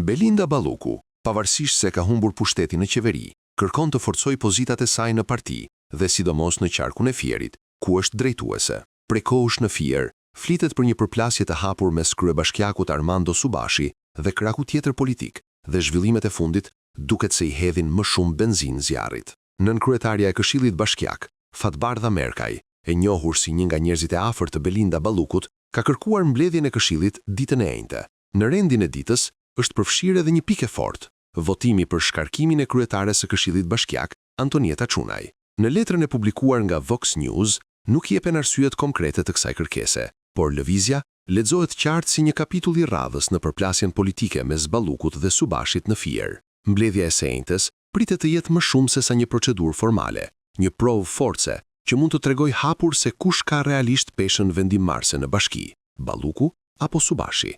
Belinda Balluku, pavarësisht se ka humbur pushtetin në qeveri, kërkon të forcojë pozitat e saj në parti dhe sidomos në qarkun e Fierit, ku është drejtuese. Prej kohësh në Fier, flitet për një përplasje të hapur mes kryebashkiakut Armando Subashi dhe kraku tjetër politik, dhe zhvillimet e fundit duket se i hedhin më shumë benzinë zjarrit. Nënkryetaria e Këshillit Bashkiak, Fatbardha Merkaj, e njohur si një nga njerëzit e afërt të Belinda Ballukut, ka kërkuar mbledhjen e Këshillit ditën e njëjtë. Në rendin e ditës është përfshirë edhe një pikë fortë, votimi për shkarkimin e kryetares së Këshillit Bashkiak, Antonieta Çunaj. Në letrën e publikuar nga Vox News, nuk jepen arsyet konkrete të kësaj kërkese, por lëvizja lexohet qartë si një kapitull i radhës në përplasjen politike mes Ballukut dhe Subashit në Fier. Mbledhja e së njëjtës pritet të jetë më shumë se sa një procedurë formale, një provë force që mund të tregojë hapur se kush ka realisht peshën vendimmarrëse në bashki, Balluku apo Subashi.